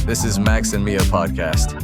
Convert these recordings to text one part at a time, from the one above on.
This is Max and Mia podcast.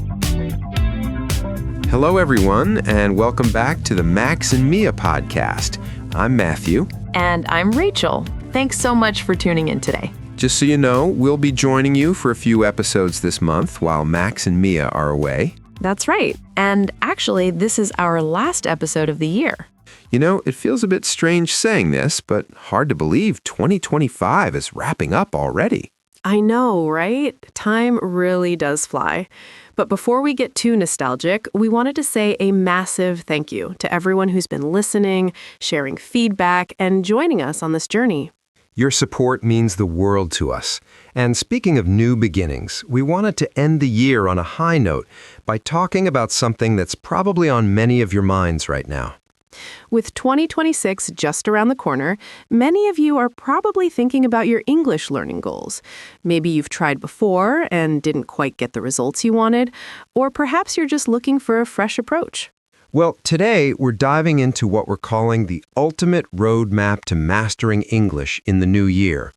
Hello, everyone, and welcome back to the Max and Mia podcast. I'm Matthew. And I'm Rachel. Thanks so much for tuning in today. Just so you know, we'll be joining you for a few episodes this month while Max and Mia are away. That's right. And actually, this is our last episode of the year. You know, it feels a bit strange saying this, but hard to believe 2025 is wrapping up already. I know, right? Time really does fly. But before we get too nostalgic, we wanted to say a massive thank you to everyone who's been listening, sharing feedback, and joining us on this journey. Your support means the world to us. And speaking of new beginnings, we wanted to end the year on a high note by talking about something that's probably on many of your minds right now. With 2026 just around the corner, many of you are probably thinking about your English learning goals. Maybe you've tried before and didn't quite get the results you wanted, or perhaps you're just looking for a fresh approach. Well, today we're diving into what we're calling the ultimate roadmap to mastering English in the new year.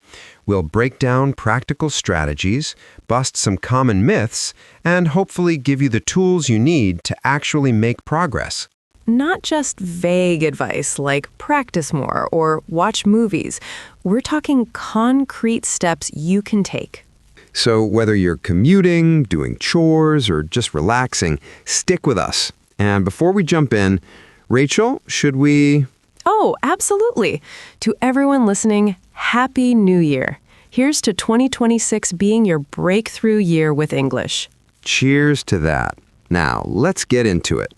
We'll break down practical strategies, bust some common myths, and hopefully give you the tools you need to actually make progress. Not just vague advice like practice more or watch movies. We're talking concrete steps you can take. So whether you're commuting, doing chores, or just relaxing, stick with us. And before we jump in, Rachel, should we... Oh, absolutely. To everyone listening, Happy New Year. Here's to 2026 being your breakthrough year with English. Cheers to that. Now, let's get into it.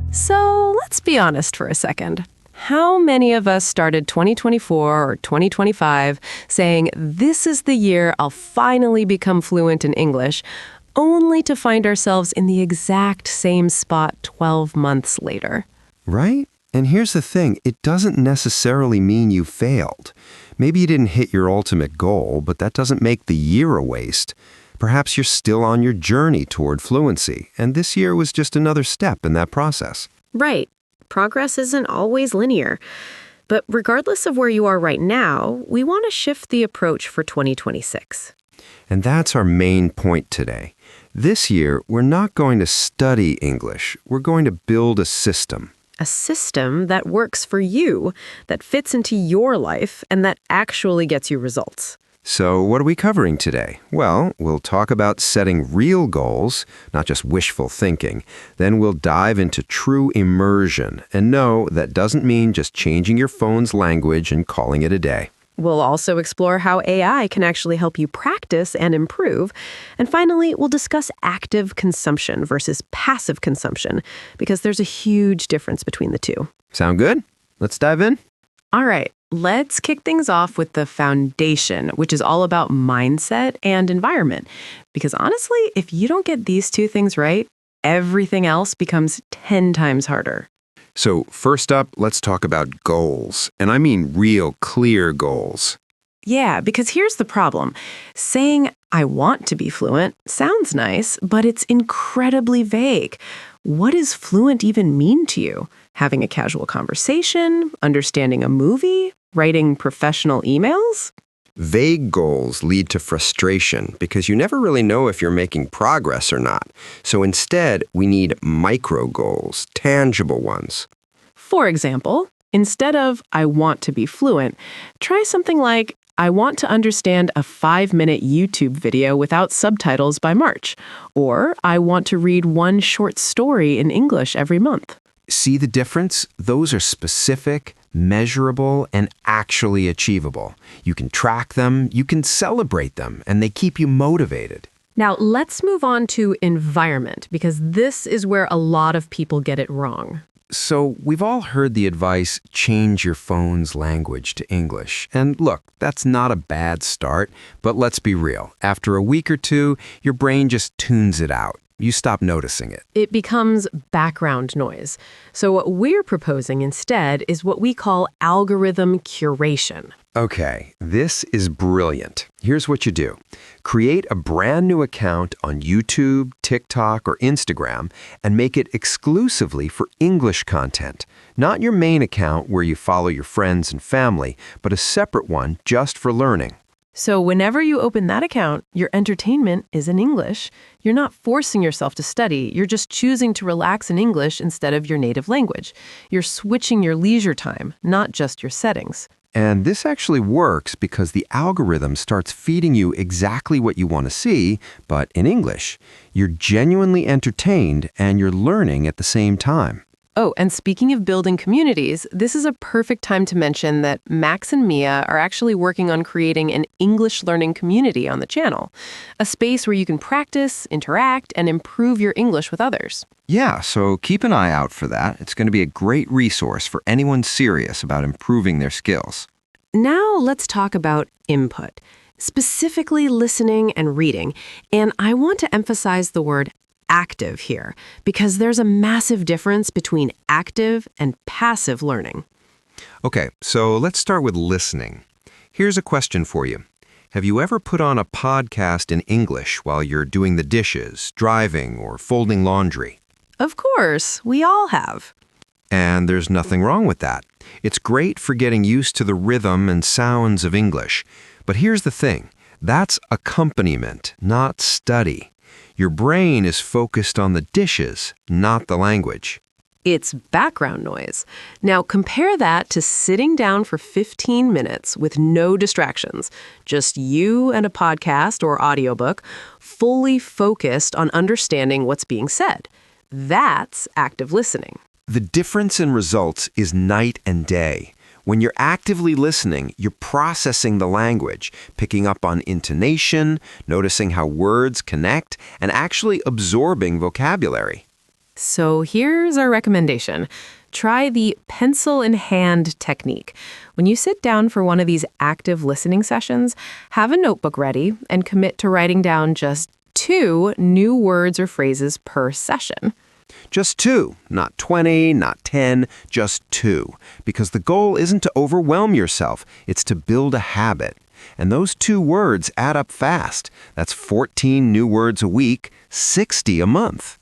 So let's be honest for a second. How many of us started 2024 or 2025 saying, this is the year I'll finally become fluent in English, only to find ourselves in the exact same spot 12 months later? Right? And here's the thing, it doesn't necessarily mean you failed. Maybe you didn't hit your ultimate goal, but that doesn't make the year a waste. Perhaps you're still on your journey toward fluency, and this year was just another step in that process. Right. Progress isn't always linear. But regardless of where you are right now, we want to shift the approach for 2026. And that's our main point today. This year, we're not going to study English. We're going to build a system. A system that works for you, that fits into your life, and that actually gets you results. So what are we covering today? Well, we'll talk about setting real goals, not just wishful thinking. Then we'll dive into true immersion. And no, that doesn't mean just changing your phone's language and calling it a day. We'll also explore how AI can actually help you practice and improve. And finally, we'll discuss active consumption versus passive consumption, because there's a huge difference between the two. Sound good? Let's dive in. All right. Let's kick things off with the foundation, which is all about mindset and environment. Because honestly, if you don't get these two things right, everything else becomes 10 times harder. So first up, let's talk about goals. And I mean real clear goals. Yeah, because here's the problem. Saying, I want to be fluent sounds nice, but it's incredibly vague. What does fluent even mean to you? Having a casual conversation? Understanding a movie? Writing professional emails? Vague goals lead to frustration because you never really know if you're making progress or not. So instead, we need micro goals, tangible ones. For example, instead of, I want to be fluent, try something like, I want to understand a 5-minute YouTube video without subtitles by March. Or, I want to read one short story in English every month. See the difference? Those are specific, measurable, and actually achievable. You can track them, you can celebrate them, and they keep you motivated. Now, let's move on to environment, because this is where a lot of people get it wrong. So we've all heard the advice, change your phone's language to English. And look, that's not a bad start, but let's be real. After a week or two, your brain just tunes it out. You stop noticing it. It becomes background noise. So what we're proposing instead is what we call algorithm curation. Okay, this is brilliant. Here's what you do. Create a brand new account on YouTube, TikTok, or Instagram and make it exclusively for English content. Not your main account where you follow your friends and family, but a separate one just for learning. So whenever you open that account, your entertainment is in English. You're not forcing yourself to study. You're just choosing to relax in English instead of your native language. You're switching your leisure time, not just your settings. And this actually works because the algorithm starts feeding you exactly what you want to see, but in English. You're genuinely entertained and you're learning at the same time. Oh, and speaking of building communities, this is a perfect time to mention that Max and Mia are actually working on creating an English learning community on the channel, a space where you can practice, interact, and improve your English with others. Yeah, so keep an eye out for that. It's going to be a great resource for anyone serious about improving their skills. Now let's talk about input, specifically listening and reading. And I want to emphasize the word active here, because there's a massive difference between active and passive learning. Okay, so let's start with listening. Here's a question for you. Have you ever put on a podcast in English while you're doing the dishes, driving, or folding laundry? Of course, we all have. And there's nothing wrong with that. It's great for getting used to the rhythm and sounds of English. But here's the thing. That's accompaniment, not study. Your brain is focused on the dishes, not the language. It's background noise. Now compare that to sitting down for 15 minutes with no distractions, just you and a podcast or audiobook, fully focused on understanding what's being said. That's active listening. The difference in results is night and day. When you're actively listening, you're processing the language, picking up on intonation, noticing how words connect, and actually absorbing vocabulary. So here's our recommendation. Try the pencil in hand technique. When you sit down for one of these active listening sessions, have a notebook ready and commit to writing down just 2 new words or phrases per session. Just 2, not 20, not 10, just 2. Because the goal isn't to overwhelm yourself, it's to build a habit. And those 2 words add up fast. That's 14 new words a week, 60 a month.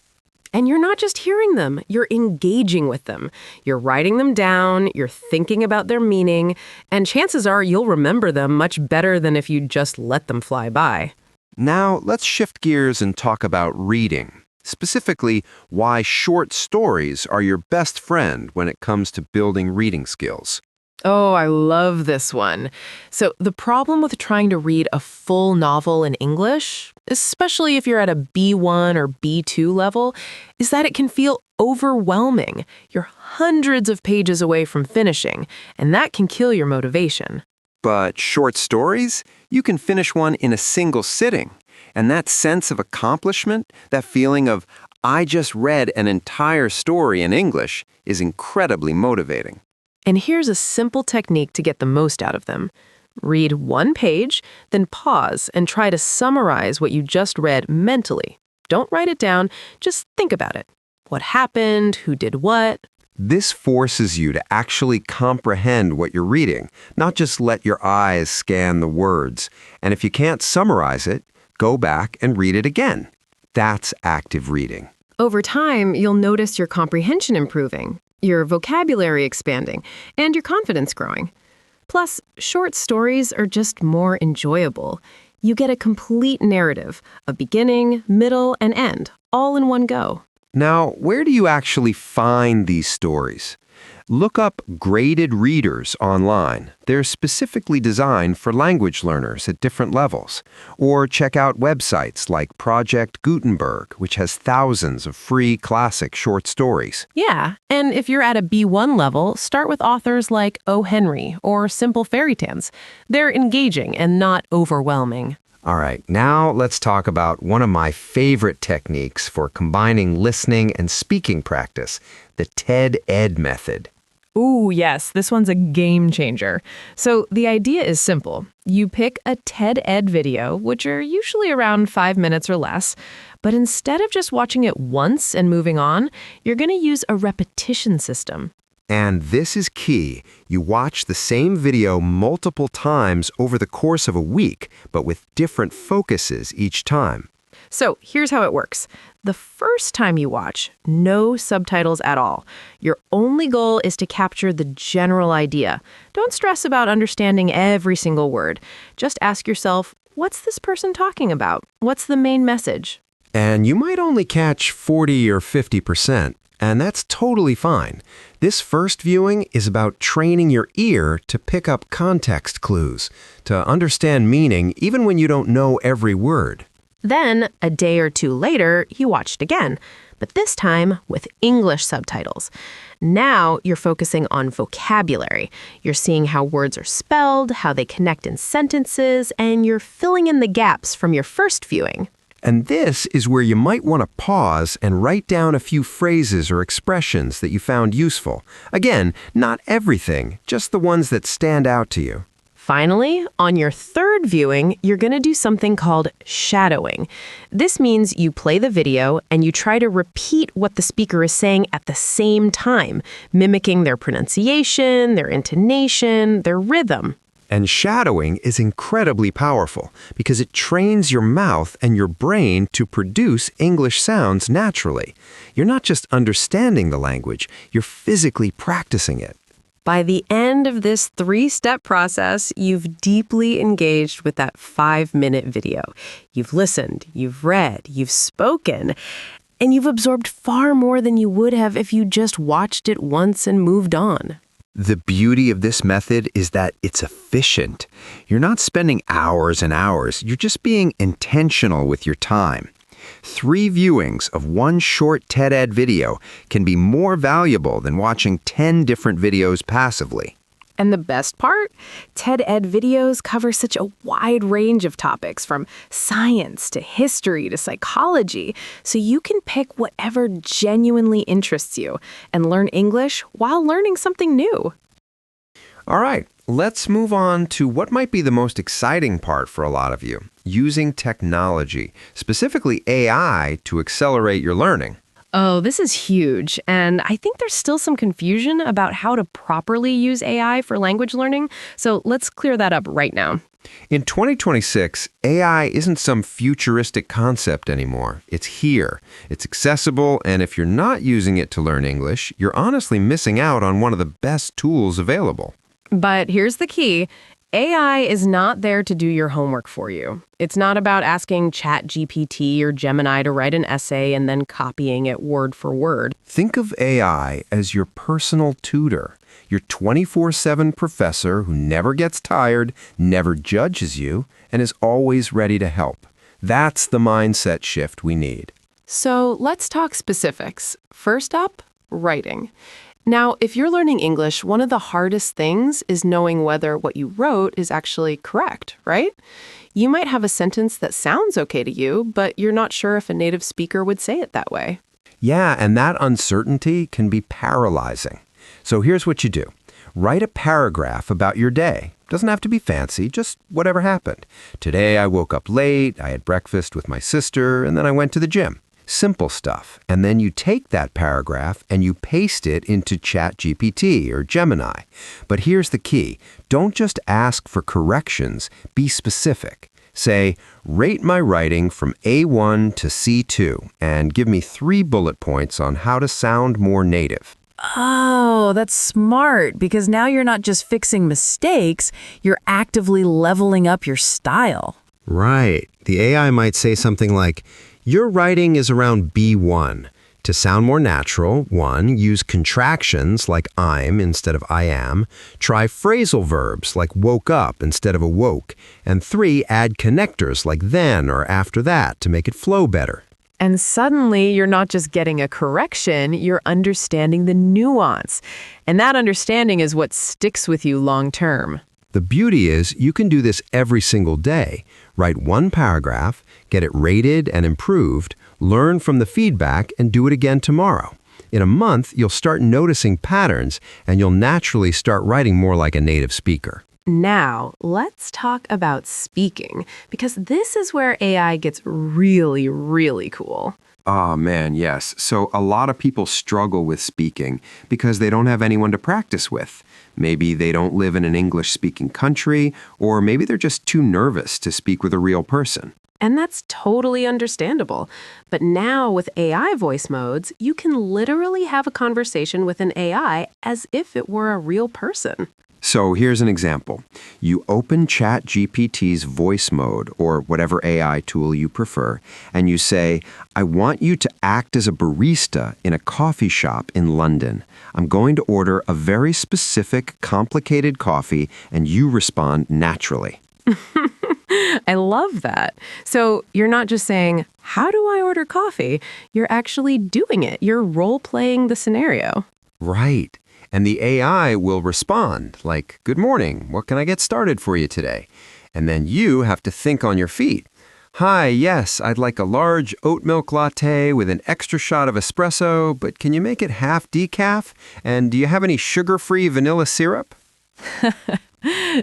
And you're not just hearing them, you're engaging with them. You're writing them down, you're thinking about their meaning, and chances are you'll remember them much better than if you just let them fly by. Now, let's shift gears and talk about reading. Specifically, why short stories are your best friend when it comes to building reading skills. Oh, I love this one. So the problem with trying to read a full novel in English, especially if you're at a B1 or B2 level, is that it can feel overwhelming. You're hundreds of pages away from finishing, and that can kill your motivation. But short stories, you can finish one in a single sitting. And that sense of accomplishment, that feeling of, I just read an entire story in English, is incredibly motivating. And here's a simple technique to get the most out of them. Read 1 page, then pause and try to summarize what you just read mentally. Don't write it down, just think about it. What happened? Who did what? This forces you to actually comprehend what you're reading, not just let your eyes scan the words. And if you can't summarize it, go back and read it again. That's active reading. Over time, you'll notice your comprehension improving, your vocabulary expanding, and your confidence growing. Plus, short stories are just more enjoyable. You get a complete narrative, a beginning, middle, and end, all in one go. Now, where do you actually find these stories? Look up graded readers online. They're specifically designed for language learners at different levels. Or check out websites like Project Gutenberg, which has thousands of free classic short stories. Yeah, and if you're at a B1 level, start with authors like O. Henry or Simple Fairy Tales. They're engaging and not overwhelming. All right, now let's talk about one of my favorite techniques for combining listening and speaking practice, the TED-Ed method. Ooh, yes, this one's a game changer. So the idea is simple. You pick a TED-Ed video, which are usually around 5 minutes or less, but instead of just watching it once and moving on, you're going to use a repetition system. And this is key. You watch the same video multiple times over the course of a week, but with different focuses each time. So here's how it works. The first time you watch, no subtitles at all. Your only goal is to capture the general idea. Don't stress about understanding every single word. Just ask yourself, what's this person talking about? What's the main message? And you might only catch 40 or 50%, and that's totally fine. This first viewing is about training your ear to pick up context clues, to understand meaning even when you don't know every word. Then, a day or two later, you watched again, but this time with English subtitles. Now you're focusing on vocabulary. You're seeing how words are spelled, how they connect in sentences, and you're filling in the gaps from your first viewing. And this is where you might want to pause and write down a few phrases or expressions that you found useful. Again, not everything, just the ones that stand out to you. Finally, on your third viewing, you're going to do something called shadowing. This means you play the video and you try to repeat what the speaker is saying at the same time, mimicking their pronunciation, their intonation, their rhythm. And shadowing is incredibly powerful because it trains your mouth and your brain to produce English sounds naturally. You're not just understanding the language, you're physically practicing it. By the end of this 3-step process, you've deeply engaged with that 5-minute video. You've listened, you've read, you've spoken, and you've absorbed far more than you would have if you just watched it once and moved on. The beauty of this method is that it's efficient. You're not spending hours and hours. You're just being intentional with your time. 3 viewings of one short TED Ed video can be more valuable than watching 10 different videos passively. And the best part? TED Ed videos cover such a wide range of topics, from science to history to psychology, so you can pick whatever genuinely interests you and learn English while learning something new. All right, let's move on to what might be the most exciting part for a lot of you, using technology, specifically AI, to accelerate your learning. Oh, this is huge. And I think there's still some confusion about how to properly use AI for language learning. So let's clear that up right now. In 2026, AI isn't some futuristic concept anymore. It's here. It's accessible, and if you're not using it to learn English, you're honestly missing out on one of the best tools available. But here's the key. AI is not there to do your homework for you. It's not about asking ChatGPT or Gemini to write an essay and then copying it word for word. Think of AI as your personal tutor, your 24/7 professor who never gets tired, never judges you, and is always ready to help. That's the mindset shift we need. So let's talk specifics. First up, writing. Now, if you're learning English, one of the hardest things is knowing whether what you wrote is actually correct, right? You might have a sentence that sounds okay to you, but you're not sure if a native speaker would say it that way. Yeah, and that uncertainty can be paralyzing. So here's what you do. Write a paragraph about your day. Doesn't have to be fancy, just whatever happened. Today I woke up late, I had breakfast with my sister, and then I went to the gym. Simple stuff. And then you take that paragraph and you paste it into ChatGPT or Gemini. But here's the key. Don't just ask for corrections. Be specific. Say, rate my writing from A1 to C2 and give me 3 bullet points on how to sound more native. Oh, that's smart, because now you're not just fixing mistakes, you're actively leveling up your style. Right. The AI might say something like, your writing is around B1. To sound more natural, 1, use contractions like I'm instead of I am. Try phrasal verbs like woke up instead of awoke. And 3, add connectors like then or after that to make it flow better. And suddenly, you're not just getting a correction, you're understanding the nuance. And that understanding is what sticks with you long term. The beauty is you can do this every single day. Write 1 paragraph, get it rated and improved, learn from the feedback, and do it again tomorrow. In a month, you'll start noticing patterns, and you'll naturally start writing more like a native speaker. Now, let's talk about speaking, because this is where AI gets really, really cool. Oh, man, yes. So a lot of people struggle with speaking because they don't have anyone to practice with. Maybe they don't live in an English-speaking country, or maybe they're just too nervous to speak with a real person. And that's totally understandable. But now with AI voice modes, you can literally have a conversation with an AI as if it were a real person. So here's an example. You open ChatGPT's voice mode, or whatever AI tool you prefer, and you say, I want you to act as a barista in a coffee shop in London. I'm going to order a very specific, complicated coffee, and you respond naturally. I love that. So you're not just saying, how do I order coffee? You're actually doing it. You're role-playing the scenario. Right. And the AI will respond, like, good morning, what can I get started for you today? And then you have to think on your feet. Hi, yes, I'd like a large oat milk latte with an extra shot of espresso, but can you make it half decaf? And do you have any sugar-free vanilla syrup?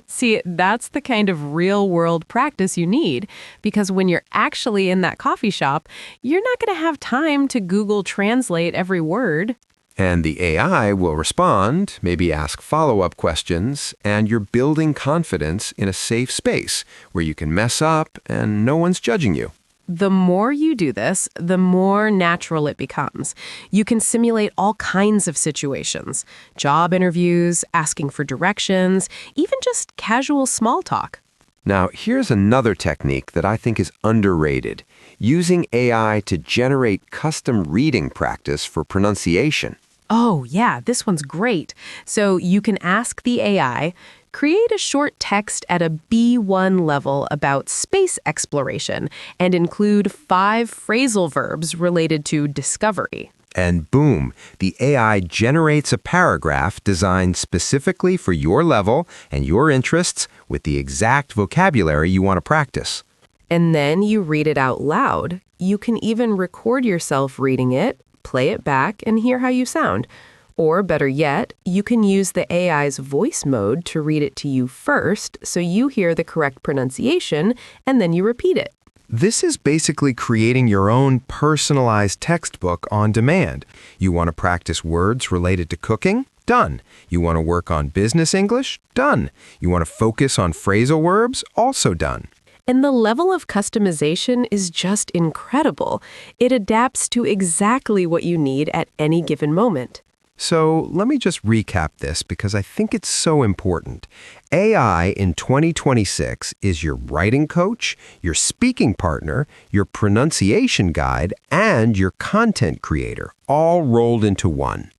See, that's the kind of real-world practice you need, because when you're actually in that coffee shop, you're not going to have time to Google Translate every word. And the AI will respond, maybe ask follow-up questions, and you're building confidence in a safe space where you can mess up and no one's judging you. The more you do this, the more natural it becomes. You can simulate all kinds of situations: job interviews, asking for directions, even just casual small talk. Now, here's another technique that I think is underrated: using AI to generate custom reading practice for pronunciation. Oh, yeah, this one's great. So you can ask the AI, create a short text at a B1 level about space exploration and include 5 phrasal verbs related to discovery. And boom, the AI generates a paragraph designed specifically for your level and your interests with the exact vocabulary you want to practice. And then you read it out loud. You can even record yourself reading it, play it back, and hear how you sound. Or better yet, you can use the AI's voice mode to read it to you first so you hear the correct pronunciation, and then you repeat it. This is basically creating your own personalized textbook on demand. You want to practice words related to cooking? Done. You want to work on business English? Done. You want to focus on phrasal verbs? Also done. And the level of customization is just incredible. It adapts to exactly what you need at any given moment. So let me just recap this because I think it's so important. AI in 2026 is your writing coach, your speaking partner, your pronunciation guide, and your content creator, all rolled into one.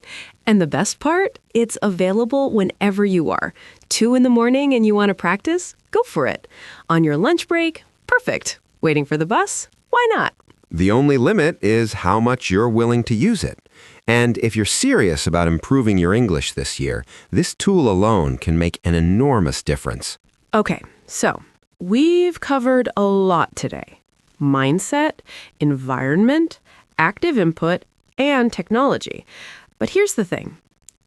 And the best part? It's available whenever you are. 2 in the morning and you want to practice? Go for it. On your lunch break? Perfect. Waiting for the bus? Why not? The only limit is how much you're willing to use it. And if you're serious about improving your English this year, this tool alone can make an enormous difference. Okay, so we've covered a lot today. Mindset, environment, active input, and technology. But here's the thing.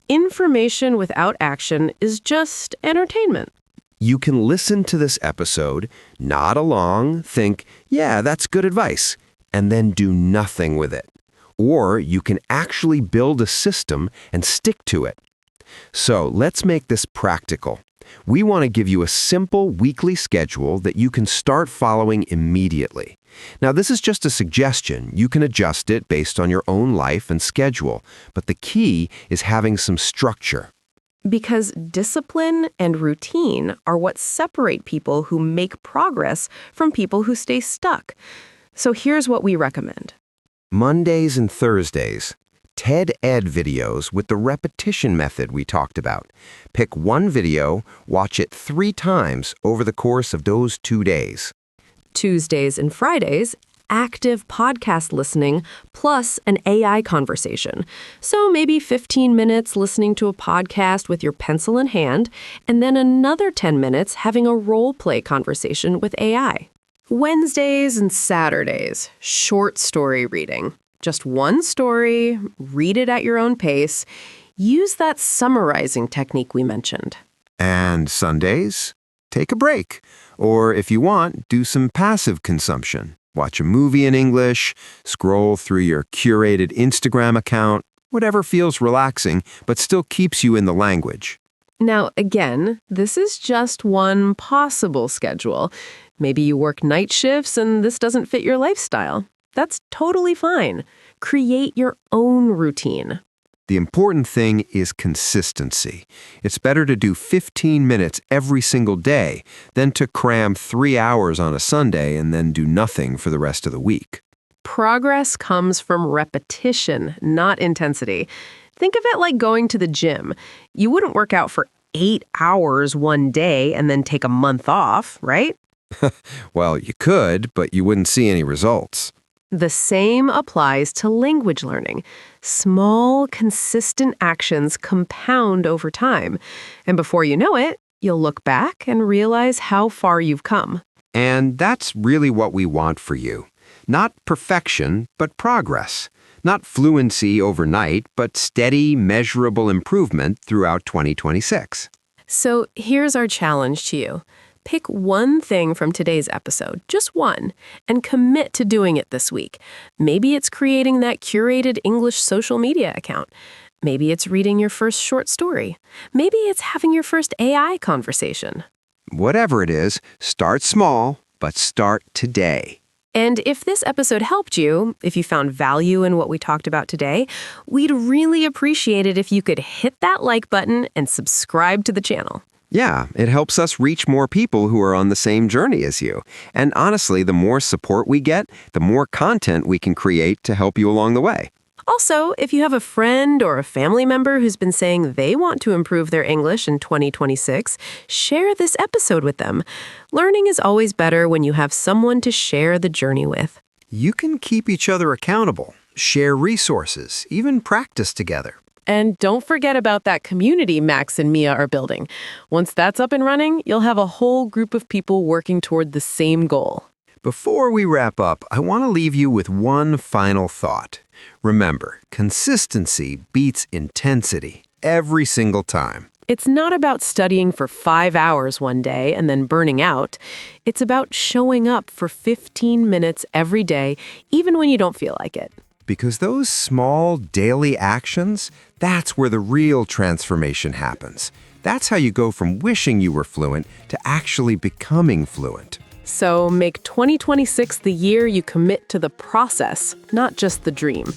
Information without action is just entertainment. You can listen to this episode, nod along, think, yeah, that's good advice, and then do nothing with it. Or you can actually build a system and stick to it. So let's make this practical. We want to give you a simple weekly schedule that you can start following immediately. Now, this is just a suggestion. You can adjust it based on your own life and schedule, but the key is having some structure. Because discipline and routine are what separate people who make progress from people who stay stuck. So here's what we recommend. Mondays and Thursdays, TED Ed videos with the repetition method we talked about. Pick one video, watch it 3 times over the course of those 2 days. Tuesdays and Fridays, active podcast listening plus an AI conversation. So maybe 15 minutes listening to a podcast with your pencil in hand, and then another 10 minutes having a role play conversation with AI. Wednesdays and Saturdays, short story reading. Just one story, read it at your own pace. Use that summarizing technique we mentioned. And Sundays, take a break. Or if you want, do some passive consumption. Watch a movie in English, scroll through your curated Instagram account, whatever feels relaxing but still keeps you in the language. Now, again, this is just one possible schedule. Maybe you work night shifts and this doesn't fit your lifestyle. That's totally fine. Create your own routine. The important thing is consistency. It's better to do 15 minutes every single day than to cram 3 hours on a Sunday and then do nothing for the rest of the week. Progress comes from repetition, not intensity. Think of it like going to the gym. You wouldn't work out for 8 hours one day and then take a month off, right? Well, you could, but you wouldn't see any results. The same applies to language learning. Small, consistent actions compound over time. And before you know it, you'll look back and realize how far you've come. And that's really what we want for you. Not perfection, but progress. Not fluency overnight, but steady, measurable improvement throughout 2026. So here's our challenge to you. Pick one thing from today's episode, just one, and commit to doing it this week. Maybe it's creating that curated English social media account. Maybe it's reading your first short story. Maybe it's having your first AI conversation. Whatever it is, start small, but start today. And if this episode helped you, if you found value in what we talked about today, we'd really appreciate it if you could hit that like button and subscribe to the channel. Yeah, it helps us reach more people who are on the same journey as you. And honestly, the more support we get, the more content we can create to help you along the way. Also, if you have a friend or a family member who's been saying they want to improve their English in 2026, share this episode with them. Learning is always better when you have someone to share the journey with. You can keep each other accountable, share resources, even practice together. And don't forget about that community Max and Mia are building. Once that's up and running, you'll have a whole group of people working toward the same goal. Before we wrap up, I want to leave you with one final thought. Remember, consistency beats intensity every single time. It's not about studying for 5 hours one day and then burning out. It's about showing up for 15 minutes every day, even when you don't feel like it. Because those small daily actions, that's where the real transformation happens. That's how you go from wishing you were fluent to actually becoming fluent. So make 2026 the year you commit to the process, not just the dream.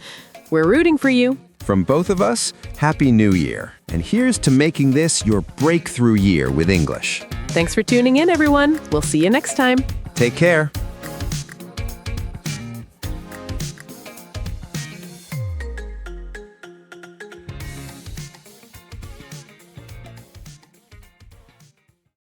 We're rooting for you. From both of us, Happy New Year. And here's to making this your breakthrough year with English. Thanks for tuning in, everyone. We'll see you next time. Take care.